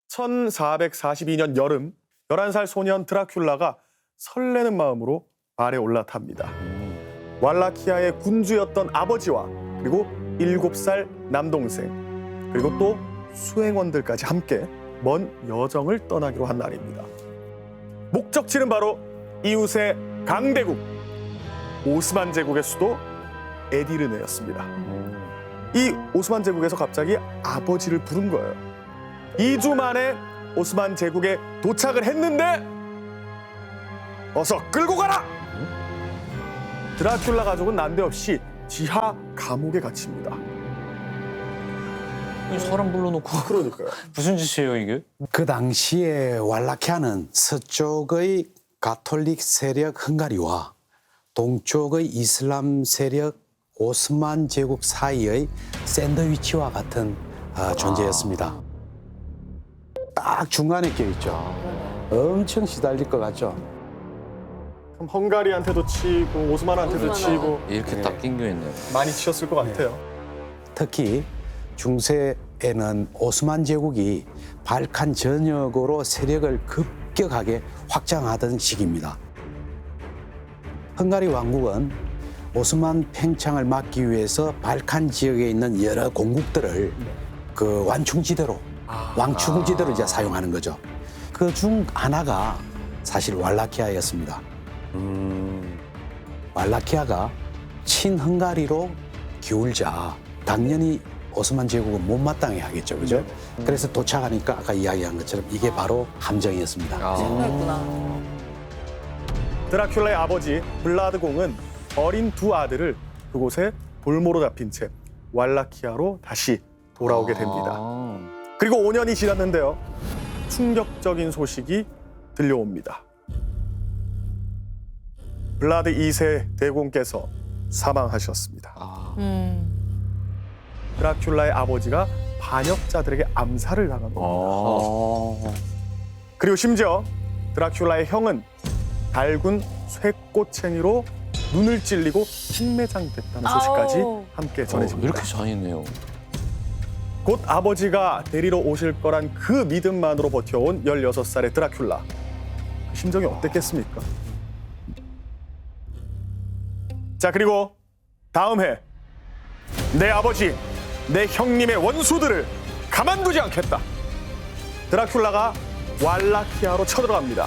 1442년 여름 11살 소년 드라큘라가 설레는 마음으로 말에 올라탑니다. 왈라키아의 군주였던 아버지와 그리고 7살 남동생 그리고 또 수행원들까지 함께 먼 여정을 떠나기로 한 날입니다. 목적지는 바로 이웃의 강대국 오스만 제국의 수도 에디르네였습니다. 이 오스만 제국에서 갑자기 아버지를 부른 거예요. 2주 만에 오스만 제국에 도착을 했는데 어서 끌고 가라! 드라큘라 가족은 난데없이 지하 감옥에 갇힙니다. 사람 불러놓고 그러니까요. 무슨 짓이에요 이게? 그 당시에 왈라키아는 서쪽의 가톨릭 세력 헝가리와 동쪽의 이슬람 세력 오스만 제국 사이의 샌드위치와 같은 존재였습니다. 딱 중간에 껴있죠. 엄청 시달릴 것 같죠. 그럼 헝가리한테도 치고 오스만한테도 치고 이렇게 딱 낑겨 있네요. 많이 치였을 것 같아요. 특히 중세에는 오스만 제국이 발칸 전역으로 세력을 급격하게 확장하던 시기입니다. 헝가리 왕국은 오스만 팽창을 막기 위해서 발칸 지역에 있는 여러 공국들을 그 완충지대로 왕충지대로 이제 사용하는 거죠. 그 중 하나가 사실 왈라키아였습니다. 왈라키아가 친헝가리로 기울자 당연히 오스만 제국은 못마땅해 하겠죠, 그죠? 그래서 도착하니까 아까 이야기한 것처럼 이게 바로 함정이었습니다. 그랬구나. 드라큘라의 아버지 블라드 공은 어린 두 아들을 그곳에 볼모로 잡힌 채 왈라키아로 다시 돌아오게 됩니다. 그리고 5년이 지났는데요. 충격적인 소식이 들려옵니다. 블라드 2세 대공께서 사망하셨습니다. 드라큘라의 아버지가 반역자들에게 암살을 당한 겁니다. 그리고 심지어 드라큘라의 형은 달군 쇠꼬챙이로 눈을 찔리고 생매장됐다는 소식까지 아우. 함께 전해집니다. 이렇게 잔인해요. 곧 아버지가 데리러 오실 거란 그 믿음만으로 버텨온 16살의 드라큘라. 심정이 어땠겠습니까? 자, 그리고 다음 해 내 아버지, 내 형님의 원수들을 가만두지 않겠다. 드라큘라가 왈라키아로 쳐들어갑니다.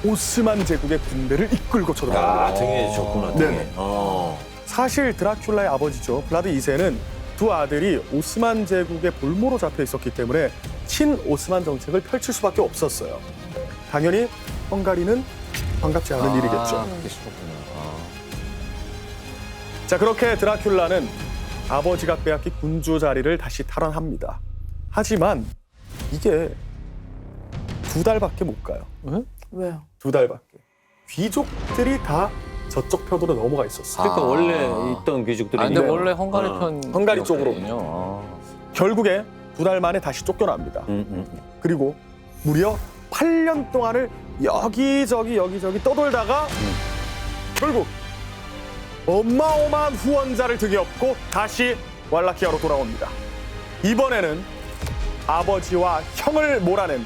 오스만 제국의 군대를 이끌고 쳐들어갑니다. 등에 졌구나, 네네. 등에. 사실 드라큘라의 아버지죠. 블라드 2세는 두 아들이 오스만 제국의 볼모로 잡혀 있었기 때문에 친오스만 정책을 펼칠 수밖에 없었어요. 당연히 헝가리는 반갑지 않은 일이겠죠. 그게 싫었구나. 자, 그렇게 드라큘라는 아버지가 빼앗긴 군주 자리를 다시 탈환합니다. 하지만 이게 2달밖에 못 가요. 왜요? 2달밖에. 귀족들이 다 저쪽 편으로 넘어가 있었어요. 그러니까 원래 있던 귀족들이 근데 있는데. 원래 헝가리 편 헝가리 쪽으로. 쪽으로. 결국에 2달 만에 다시 쫓겨납니다. 그리고 무려 8년 동안을 여기저기 떠돌다가 결국 어마어마한 후원자를 등에 업고 다시 왈라키아로 돌아옵니다. 이번에는 아버지와 형을 몰아낸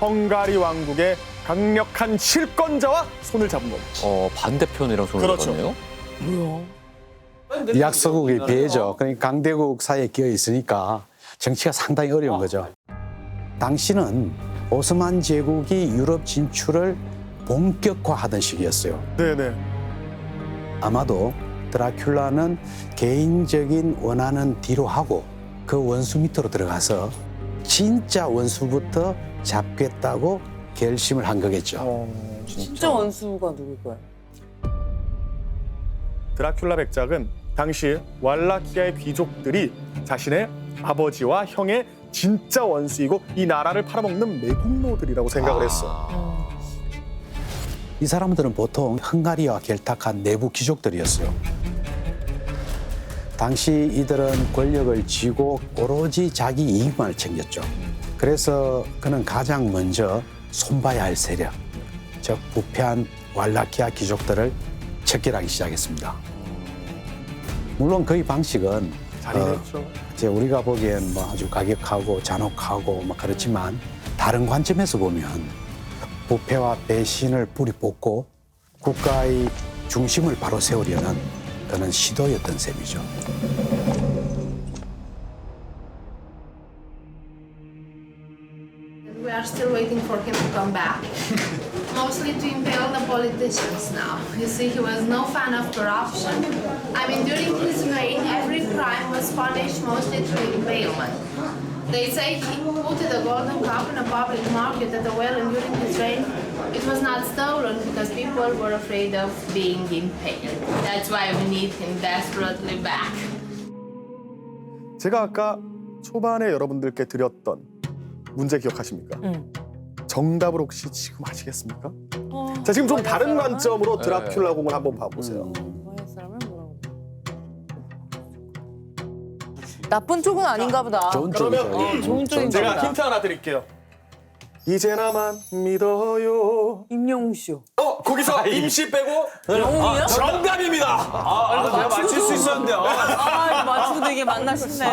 헝가리 왕국의 강력한 실권자와 손을 잡은 겁니다. 반대편이랑 손을 그렇죠. 잡았네요. 뭐야? 약소국의 배죠. 그러니까 강대국 사이에 끼어 있으니까 정치가 상당히 어려운 거죠. 당시는 오스만 제국이 유럽 진출을 본격화하던 시기였어요. 네네. 아마도 드라큘라는 개인적인 원한은 뒤로 하고 그 원수 밑으로 들어가서 진짜 원수부터 잡겠다고 결심을 한 거겠죠. 진짜 원수가 누굴 거야? 드라큘라 백작은 당시 왈라키아의 귀족들이 자신의 아버지와 형의 진짜 원수이고 이 나라를 팔아먹는 매국노들이라고 생각을 했어. 이 사람들은 보통 헝가리와 결탁한 내부 귀족들이었어요. 당시 이들은 권력을 쥐고 오로지 자기 이익만을 챙겼죠. 그래서 그는 가장 먼저 손봐야 할 세력, 즉 부패한 왈라키아 귀족들을 척결하기 시작했습니다. 물론 그의 방식은 잔인했죠. 이제 우리가 보기엔 뭐 아주 가격하고 잔혹하고 뭐 그렇지만 다른 관점에서 보면 부패와 배신을 뿌리 뽑고 국가의 중심을 바로 세우려는 그런 시도였던 셈이죠. We are still waiting for him to come back. Mostly to impale the politicians now. You see, he was no fan of corruption. I mean, during his reign, every crime was punished mostly through impalement. They say he put the golden cup in a public market at the well, and during his reign, it was not stolen because people were afraid of being impaled. That's why we need him desperately back. 제가 아까 초반에 여러분들께 드렸던 문제 기억하십니까? 정답을 혹시 지금 아시겠습니까? 자, 지금 좀 다른 관점으로 드라큘라 공을 한번 봐보세요. 마이어 사람을 뭐라고? 나쁜 쪽은 아닌가 보다. 좋은 그러면 쪽이죠. 좋은 쪽인가 제가 보다. 힌트 하나 드릴게요. 이제 나만 믿어요. 임영웅 씨요. 거기서 임시 빼고 영웅이요? 정답입니다. 내가 맞출 수 있었는데. 아, 맞추고 되게 만나 싶네.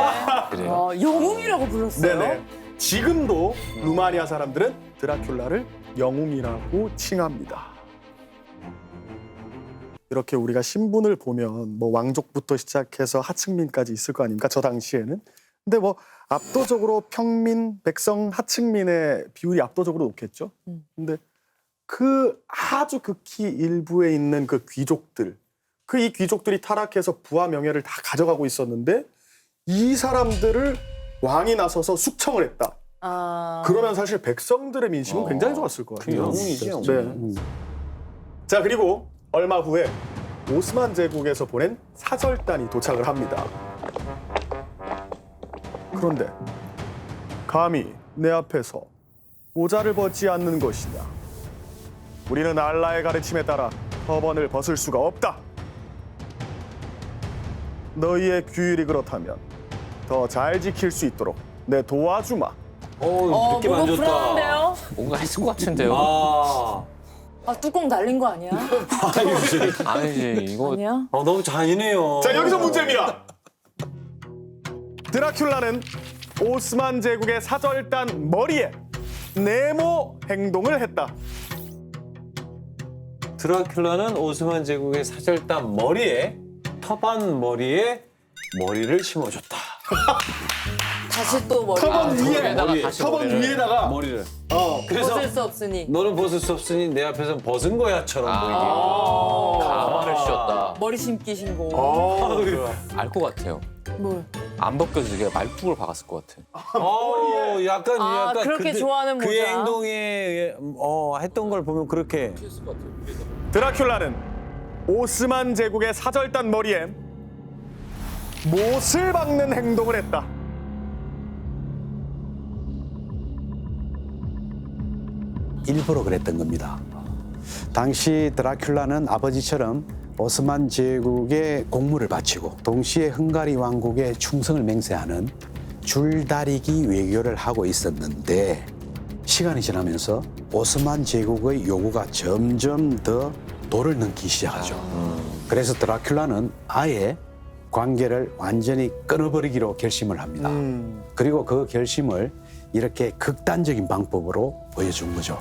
그래요? 영웅이라고 불렀어요? 네네. 지금도 루마니아 사람들은 드라큘라를 영웅이라고 칭합니다. 이렇게 우리가 신분을 보면 뭐 왕족부터 시작해서 하층민까지 있을 거 아닙니까? 저 당시에는. 근데 뭐 압도적으로 평민, 백성, 하층민의 비율이 압도적으로 높겠죠. 근데 그 아주 극히 일부에 있는 그 귀족들, 그 이 귀족들이 타락해서 부와 명예를 다 가져가고 있었는데 이 사람들을 왕이 나서서 숙청을 했다. 아. 그러면 사실 백성들의 민심은 굉장히 좋았을 것 같아요. 영웅이지, 영웅. 네. 자, 그리고 얼마 후에 오스만 제국에서 보낸 사절단이 도착을 합니다. 그런데 감히 내 앞에서 모자를 벗지 않는 것이냐? 우리는 알라의 가르침에 따라 터번을 벗을 수가 없다. 너희의 규율이 그렇다면 더 잘 지킬 수 있도록 내 도와주마. 느낌 안 뭐가 좋다. 불안한데요? 뭔가 했을 것 같은데요. 아, 아, 뚜껑 날린 거 아니야? 아니지, 이거. 아니야? 너무 잔인해요. 자, 여기서 문제입니다. 드라큘라는 오스만 제국의 사절단 머리에 네모 행동을 했다. 드라큘라는 오스만 제국의 사절단 머리에 터반 머리에 머리를 심어줬다. 다시 또 머리. 터번 위에, 머리에다가 다시 터번 머리를. 위에다가 머리를. 벗을 그래서 수 없으니. 너는 벗을 수 없으니 내 앞에서는 벗은 거야처럼 가만을 씌웠다. 머리 심기 신고. 보이게. 알 것 같아요. 뭘? 안 벗겨지게 말뚝을 박았을 것 같아. 약간 아, 약간 그렇게 좋아하는 그의 모자. 행동에 했던 걸 보면 그렇게. 드라큘라는 오스만 제국의 사절단 머리에 못을 박는 행동을 했다. 일부러 그랬던 겁니다. 당시 드라큘라는 아버지처럼 오스만 제국의 공물을 바치고 동시에 헝가리 왕국의 충성을 맹세하는 줄다리기 외교를 하고 있었는데 시간이 지나면서 오스만 제국의 요구가 점점 더 도를 넘기 시작하죠. 그래서 드라큘라는 아예 관계를 완전히 끊어버리기로 결심을 합니다. 그리고 그 결심을 이렇게 극단적인 방법으로 보여준 거죠.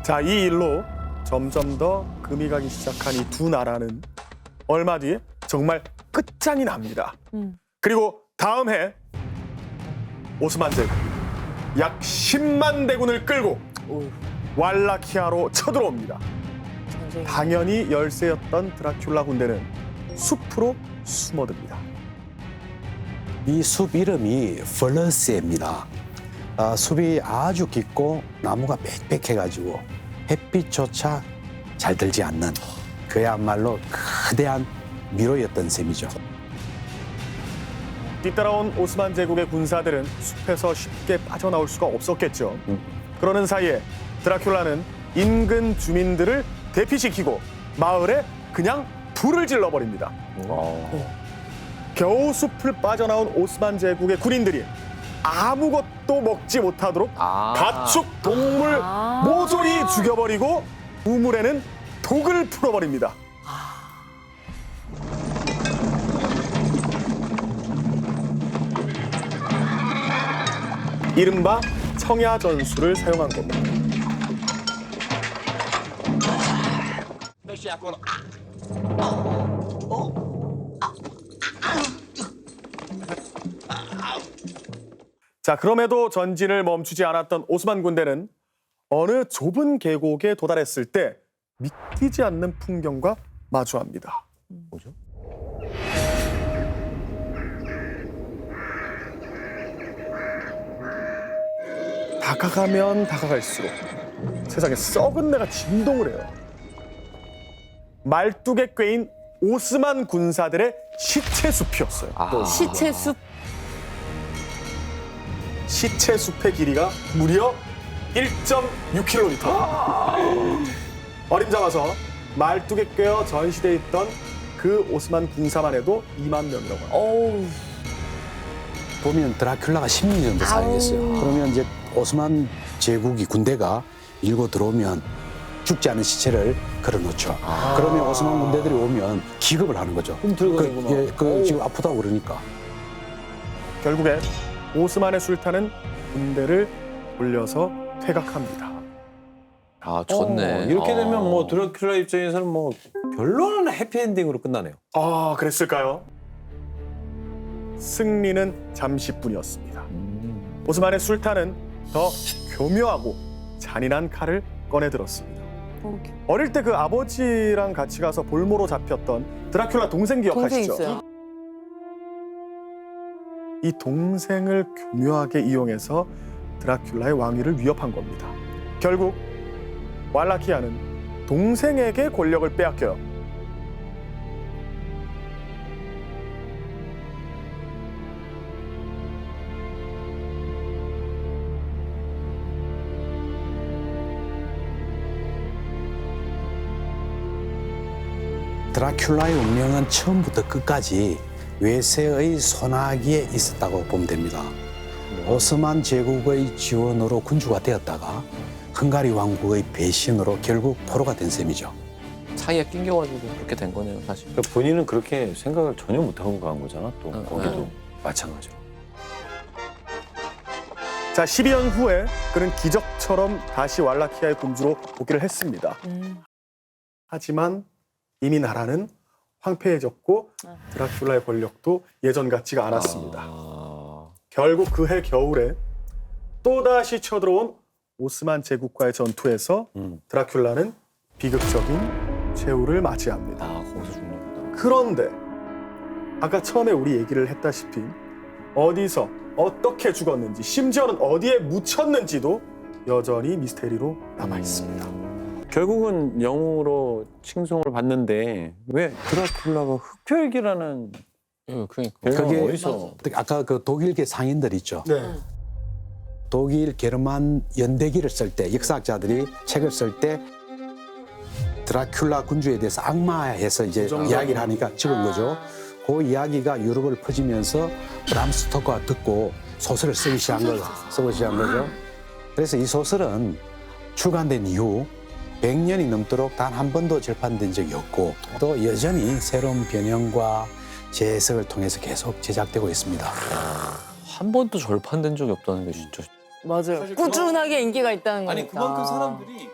자, 이 일로 점점 더 금이 가기 시작한 이 두 나라는 얼마 뒤에 정말 끝장이 납니다. 그리고 다음 해 오스만 제국 약 10만 대군을 끌고 왈라키아로 쳐들어옵니다. 당연히 열세였던 드라큘라 군대는 숲으로 숨어듭니다. 이 숲 이름이 플러스입니다. 숲이 아주 깊고 나무가 빽빽해가지고 햇빛조차 잘 들지 않는 그야말로 거대한 미로였던 셈이죠. 뒤따라온 오스만 제국의 군사들은 숲에서 쉽게 빠져나올 수가 없었겠죠. 그러는 사이에 드라큘라는 인근 주민들을 대피시키고 마을에 그냥 불을 질러버립니다. 겨우 숲을 빠져나온 오스만 제국의 군인들이 아무것도 먹지 못하도록 가축, 동물 모조리 죽여버리고 우물에는 독을 풀어버립니다. 이른바 청야 전술을 사용한 겁니다. 자, 그럼에도 전진을 멈추지 않았던 오스만 군대는 어느 좁은 계곡에 도달했을 때 믿기지 않는 풍경과 마주합니다. 뭐죠? 다가가면 다가갈수록 세상에 썩은 내가 진동을 해요. 말뚝에 꿰인 오스만 군사들의 시체 숲이었어요. 시체 숲. 시체 숲의 길이가 무려 1.6km. 어림잡아서 말뚝에 꿰어 전시돼 있던 그 오스만 군사만 해도 2만 명이라고 합니다. 어우. 보면 드라큘라가 10년 정도 사용했어요. 그러면 이제 오스만 제국이 군대가 밀고 들어오면 죽지 않은 시체를 걸어놓죠. 그러면 오스만 군대들이 오면 기겁을 하는 거죠. 지금 아프다고 그러니까. 결국에 오스만의 술탄은 군대를 돌려서 퇴각합니다. 아, 좋네. 이렇게 되면 뭐 드라큘라 입장에서는 뭐 결론은 해피엔딩으로 끝나네요. 아, 그랬을까요? 승리는 잠시뿐이었습니다. 오스만의 술탄은 더 교묘하고 잔인한 칼을 꺼내들었습니다. 어릴 때 그 아버지랑 같이 가서 볼모로 잡혔던 드라큘라 동생 동생 기억하시죠? 있어요. 이 동생을 교묘하게 이용해서 드라큘라의 왕위를 위협한 겁니다. 결국 왈라키아는 동생에게 권력을 빼앗겨요. 드라큘라의 운명은 처음부터 끝까지 외세의 손아귀에 있었다고 보면 됩니다. 오스만 제국의 지원으로 군주가 되었다가 헝가리 왕국의 배신으로 결국 포로가 된 셈이죠. 사이에 낑겨가지고 그렇게 된 거네요, 사실. 그러니까 본인은 그렇게 생각을 전혀 못하고 간 거잖아. 또 거기도 마찬가지로. 자, 12년 후에 그는 기적처럼 다시 왈라키아의 군주로 복귀를 했습니다. 하지만 이미 나라는 황폐해졌고 드라큘라의 권력도 예전 같지가 않았습니다. 결국 그해 겨울에 또다시 쳐들어온 오스만 제국과의 전투에서 드라큘라는 비극적인 최후를 맞이합니다. 거기서 죽는구나. 그런데 아까 처음에 우리 얘기를 했다시피 어디서 어떻게 죽었는지 심지어는 어디에 묻혔는지도 여전히 미스테리로 남아 있습니다. 결국은 영웅으로 칭송을 받는데 왜 드라큘라가 흑혈기라는 그러니까. 별명이 그게 어디서? 아까 그 독일계 상인들 있죠. 네. 독일 게르만 연대기를 쓸 때 역사학자들이 책을 쓸 때 드라큘라 군주에 대해서 악마해서 이제 이야기를 하니까 적은 거죠. 그 이야기가 유럽을 퍼지면서 브람 스토커가 듣고 소설을 쓰기 시작한 거죠. 그래서 이 소설은 출간된 이후 100년이 넘도록 단 한 번도 절판된 적이 없고 또 여전히 새로운 변형과 재해석을 통해서 계속 제작되고 있습니다. 한 번도 절판된 적이 없다는 게 진짜. 맞아요. 꾸준하게 인기가 있다는 거니까. 아니 그만큼 사람들이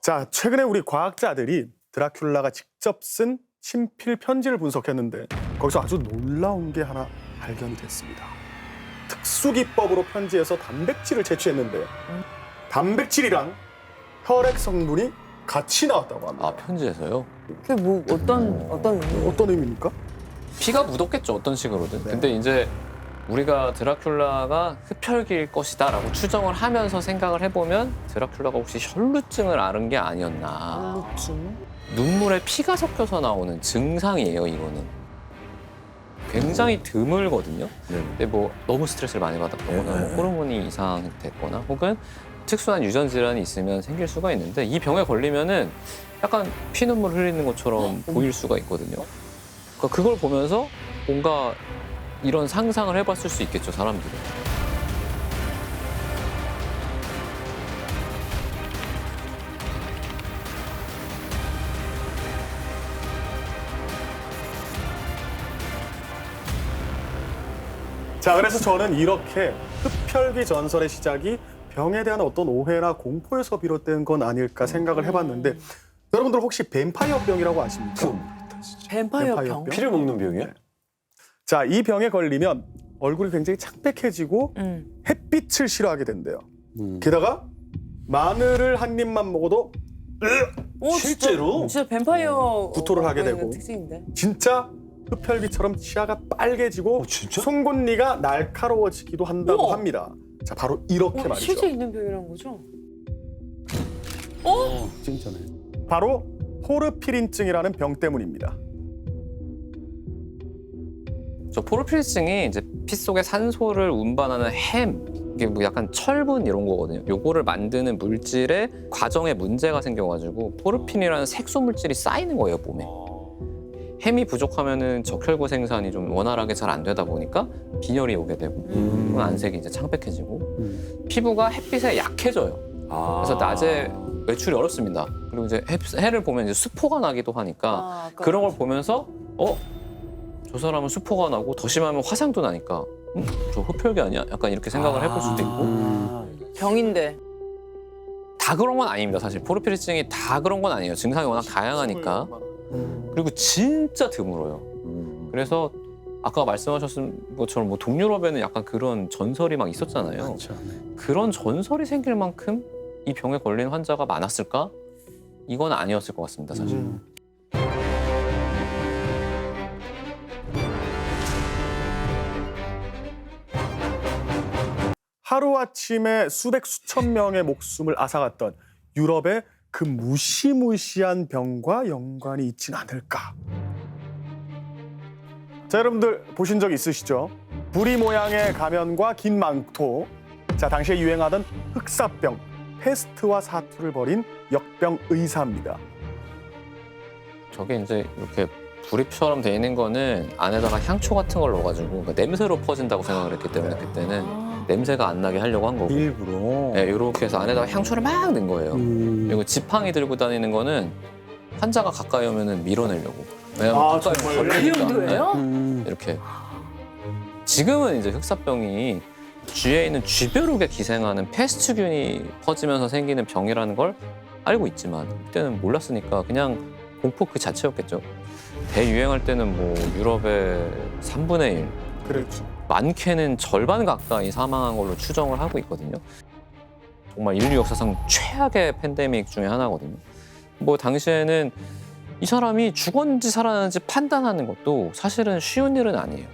자, 최근에 우리 과학자들이 드라큘라가 직접 쓴 친필 편지를 분석했는데 거기서 아주 놀라운 게 하나 발견이 됐습니다. 특수 기법으로 편지에서 단백질을 채취했는데 단백질이랑 혈액 성분이 같이 나왔다고 합니다. 아, 편지에서요? 그게 뭐 어떤 의미? 어떤 의미입니까? 피가 묻었겠죠, 어떤 식으로든. 근데 이제 우리가 드라큘라가 흡혈귀일 것이다라고 추정을 하면서 생각을 해보면 드라큘라가 혹시 혈루증을 앓은 게 아니었나. 혈루증? 눈물에 피가 섞여서 나오는 증상이에요, 이거는. 굉장히 드물거든요. 근데 뭐 너무 스트레스를 많이 받았거나 뭐 호르몬이 이상됐거나 혹은 특수한 유전 질환이 있으면 생길 수가 있는데 이 병에 걸리면은 약간 피눈물 흘리는 것처럼 보일 수가 있거든요. 그러니까 그걸 보면서 뭔가 이런 상상을 해봤을 수 있겠죠, 사람들이. 자, 그래서 저는 이렇게 흡혈귀 전설의 시작이 병에 대한 어떤 오해나 공포에서 비롯된 건 아닐까 생각을 해봤는데 여러분들 혹시 뱀파이어 병이라고 아십니까? 뱀파이어 병? 병? 피를 먹는 병이야? 자, 이 병에 걸리면 얼굴이 굉장히 창백해지고 햇빛을 싫어하게 된대요. 게다가 마늘을 한 입만 먹어도 오, 실제로? 진짜 뱀파이어 구토를 하게 되고. 특징인데. 진짜 흡혈귀처럼 치아가 빨개지고 진짜? 송곳니가 날카로워지기도 한다고 우와. 합니다. 자, 바로 이렇게 말이죠. 실제 있는 병이란 거죠? 진짜네. 바로 포르피린증이라는 병 때문입니다. 저 포르피린증이 이제 피 속에 산소를 운반하는 햄, 이게 뭐 약간 철분 이런 거거든요. 요거를 만드는 물질의 과정에 문제가 생겨가지고 포르핀이라는 색소 물질이 쌓이는 거예요, 몸에. 햄이 부족하면은 적혈구 생산이 좀 원활하게 잘 안 되다 보니까 빈혈이 오게 되고 안색이 이제 창백해지고 피부가 햇빛에 약해져요. 그래서 낮에 외출이 어렵습니다. 그리고 이제 해를 보면 이제 수포가 나기도 하니까 그런 걸 보면서 저 사람은 수포가 나고 더 심하면 화상도 나니까 저 흡혈귀 아니야? 약간 이렇게 생각을 해볼 수도 있고 병인데. 다 그런 건 아닙니다. 사실 포르피린증이 다 그런 건 아니에요. 증상이 워낙 다양하니까. 그리고 진짜 드물어요. 그래서 아까 말씀하셨던 것처럼 뭐 동유럽에는 약간 그런 전설이 막 있었잖아요. 많죠. 네. 그런 전설이 생길 만큼 이 병에 걸린 환자가 많았을까? 이건 아니었을 것 같습니다, 사실. 하루아침에 수백 수천 명의 목숨을 앗아갔던 유럽의 그 무시무시한 병과 연관이 있진 않을까. 자, 여러분들 보신 적 있으시죠? 부리 모양의 가면과 긴 망토. 자, 당시에 유행하던 흑사병, 페스트와 사투를 벌인 역병 의사입니다. 저게 이제 이렇게 부립처럼 돼 있는 거는 안에다가 향초 같은 걸 넣어가지고 그 냄새로 퍼진다고 생각을 했기 때문에 그때는 냄새가 안 나게 하려고 한 거고. 일부러. 네, 이렇게 해서 안에다가 향초를 막 넣은 거예요. 그리고 지팡이 들고 다니는 거는 환자가 가까이 오면은 밀어내려고. 왜냐면 아, 가까이 정말요? 걸리니까. 그 정도예요? 이렇게. 지금은 이제 흑사병이 쥐에 있는 쥐벼룩에 기생하는 페스트균이 퍼지면서 생기는 병이라는 걸 알고 있지만 그때는 몰랐으니까 그냥 공포 그 자체였겠죠. 대유행할 때는 뭐 유럽의 3분의 1, 그렇죠. 많게는 절반 가까이 사망한 걸로 추정을 하고 있거든요. 정말 인류 역사상 최악의 팬데믹 중에 하나거든요. 뭐 당시에는 이 사람이 죽었는지 살아났는지 판단하는 것도 사실은 쉬운 일은 아니에요.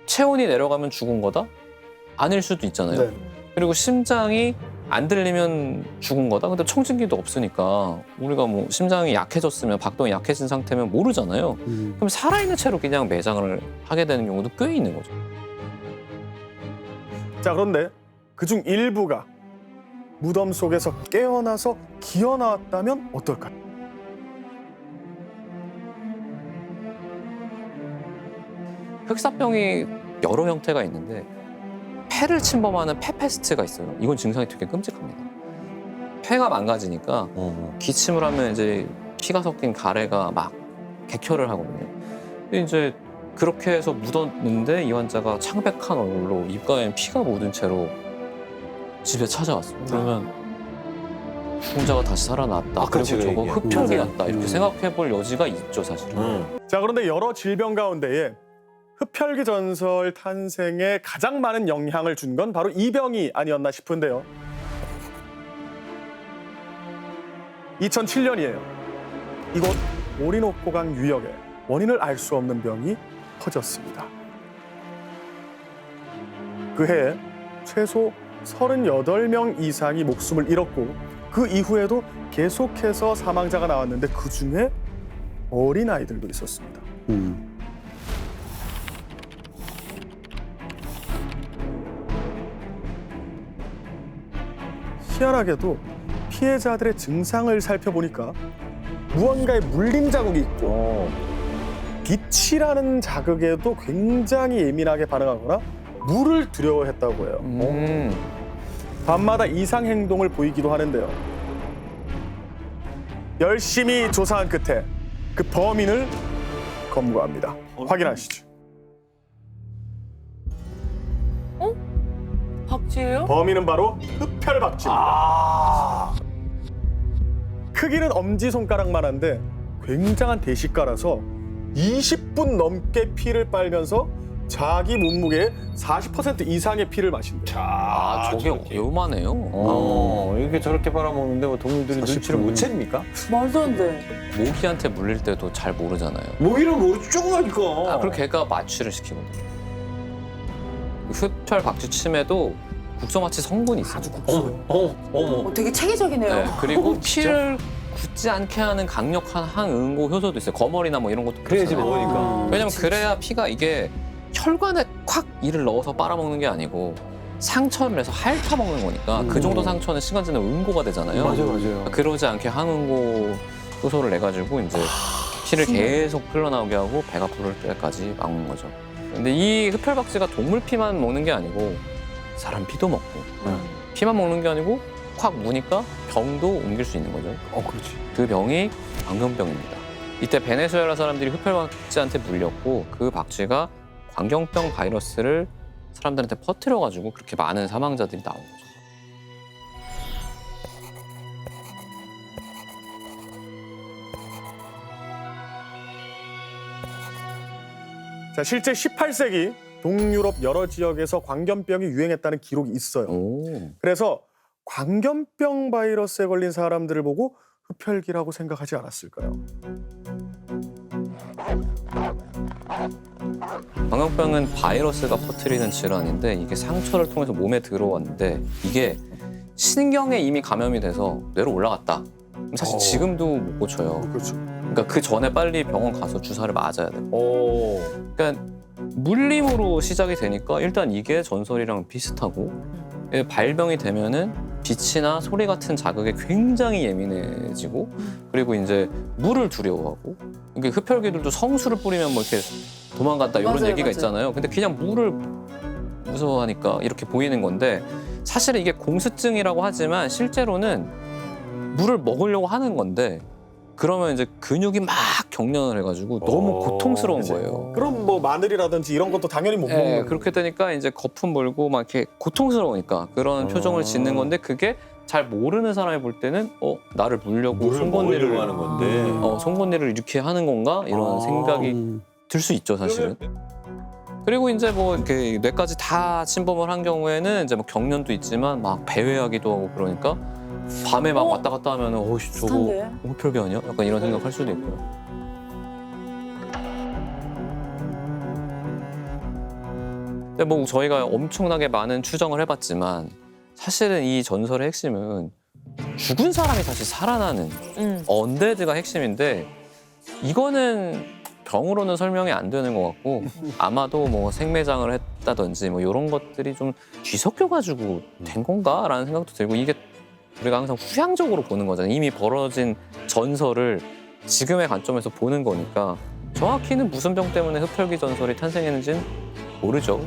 체온이 내려가면 죽은 거다? 아닐 수도 있잖아요. 네. 그리고 심장이 안 들리면 죽은 거다? 근데 청진기도 없으니까 우리가 뭐 심장이 약해졌으면 박동이 약해진 상태면 모르잖아요. 그럼 살아있는 채로 그냥 매장을 하게 되는 경우도 꽤 있는 거죠. 자, 그런데 그중 일부가 무덤 속에서 깨어나서 기어 나왔다면 어떨까요? 흑사병이 여러 형태가 있는데 폐를 침범하는 폐페스트가 있어요. 이건 증상이 되게 끔찍합니다. 폐가 망가지니까 기침을 하면 이제 피가 섞인 가래가 막 객혈을 하거든요. 근데 이제 그렇게 해서 묻었는데 이 환자가 창백한 얼굴로 입가에 피가 묻은 채로 집에 찾아왔어요. 그러면 죽은 자가 다시 살아났다. 아까 그리고 제가 저거 얘기한. 흡혈귀였다. 이렇게 생각해 볼 여지가 있죠, 사실은. 자, 그런데 여러 질병 가운데에 흡혈귀 전설 탄생에 가장 많은 영향을 준 건 바로 이 병이 아니었나 싶은데요. 2007년이에요. 이곳 오리노코강 유역에 원인을 알 수 없는 병이 퍼졌습니다. 그 해에 최소 38명 이상이 목숨을 잃었고 그 이후에도 계속해서 사망자가 나왔는데 그중에 어린아이들도 있었습니다. 희한하게도 피해자들의 증상을 살펴보니까 무언가에 물린 자국이 있고 빛이라는 자극에도 굉장히 예민하게 반응하거나 물을 두려워했다고 해요. 밤마다 이상 행동을 보이기도 하는데요. 열심히 조사한 끝에 그 범인을 검거합니다. 확인하시죠. 박쥐예요? 범인은 바로 흡혈박쥐입니다. 크기는 엄지손가락만한데 굉장한 대식가라서 20분 넘게 피를 빨면서 자기 몸무게의 40% 이상의 피를 마신대요. 아, 저게 요만해요. 이렇게 저렇게 빨아먹는데 뭐 동물들이 눈치를 못 챕니까? 말도 안 돼. 모기한테 물릴 때도 잘 모르잖아요. 모기를 모르지 조그마니까. 그리고 걔가 마취를 시키거든요. 흡혈 박쥐 침에도 국소마취 성분이 있어요. 어머. 되게 체계적이네요. 네, 그리고 피를 굳지 않게 하는 강력한 항응고 효소도 있어요. 거머리나 뭐 이런 것도 그래야지 그렇잖아요. 먹으니까. 왜냐면 그래야 피가 이게 혈관에 콱 이를 넣어서 빨아먹는 게 아니고 상처를 해서 핥아먹는 거니까 그 정도 상처는 시간 지나면 응고가 되잖아요. 맞아요. 그러지 않게 항응고 효소를 내가지고 이제 피를 계속 흘러나오게 하고 배가 부를 때까지 막는 거죠. 근데 이 흡혈박쥐가 동물 피만 먹는 게 아니고 사람 피도 먹고 피만 먹는 게 아니고 콱 무니까 병도 옮길 수 있는 거죠. 그렇지. 그 병이 광견병입니다. 이때 베네수엘라 사람들이 흡혈박쥐한테 물렸고 그 박쥐가 광견병 바이러스를 사람들한테 퍼뜨려가지고 그렇게 많은 사망자들이 나온 거죠. 자, 실제 18세기 동유럽 여러 지역에서 광견병이 유행했다는 기록이 있어요. 오. 그래서 광견병 바이러스에 걸린 사람들을 보고 흡혈귀라고 생각하지 않았을까요? 광견병은 바이러스가 퍼뜨리는 질환인데 이게 상처를 통해서 몸에 들어왔는데 이게 신경에 이미 감염이 돼서 뇌로 올라갔다. 그럼 사실 지금도 못 고쳐요. 그렇죠. 그러니까 그 전에 빨리 병원 가서 주사를 맞아야 돼요. 그러니까 물림으로 시작이 되니까 일단 이게 전설이랑 비슷하고 발병이 되면은 빛이나 소리 같은 자극에 굉장히 예민해지고 그리고 이제 물을 두려워하고 이게 흡혈귀들도 성수를 뿌리면 뭐 이렇게 도망갔다 이런 맞아요, 얘기가 맞아요. 있잖아요. 근데 그냥 물을 무서워하니까 이렇게 보이는 건데 사실은 이게 공수증이라고 하지만 실제로는 물을 먹으려고 하는 건데 그러면 이제 근육이 막 경련을 해가지고 너무 고통스러운 거예요. 그럼 뭐 마늘이라든지 이런 것도 당연히 못 먹는 네, 거예요. 그렇게 되니까 이제 거품 물고 막 이렇게 고통스러우니까 그런 표정을 짓는 건데 그게 잘 모르는 사람이 볼 때는 나를 물려고 송곳니를 하는 건데. 송곳니를 이렇게 하는 건가 이런 생각이 들 수 있죠 사실은. 그리고 이제 뭐 이렇게 뇌까지 다 침범을 한 경우에는 이제 뭐 경련도 있지만 막 배회하기도 하고 그러니까 밤에 막 왔다 갔다 하면은 어이씨 저거 비슷한데? 흡혈귀 아니야? 약간 이런 생각할 수도 있고요. 근데 뭐 저희가 엄청나게 많은 추정을 해봤지만 사실은 이 전설의 핵심은 죽은 사람이 다시 살아나는 언데드가 핵심인데 이거는 병으로는 설명이 안 되는 것 같고 아마도 뭐 생매장을 했다든지 뭐 이런 것들이 좀 뒤섞여가지고 된 건가라는 생각도 들고 이게 우리가 항상 후향적으로 보는 거잖아요. 이미 벌어진 전설을 지금의 관점에서 보는 거니까 정확히는 무슨 병 때문에 흡혈귀 전설이 탄생했는지는 모르죠.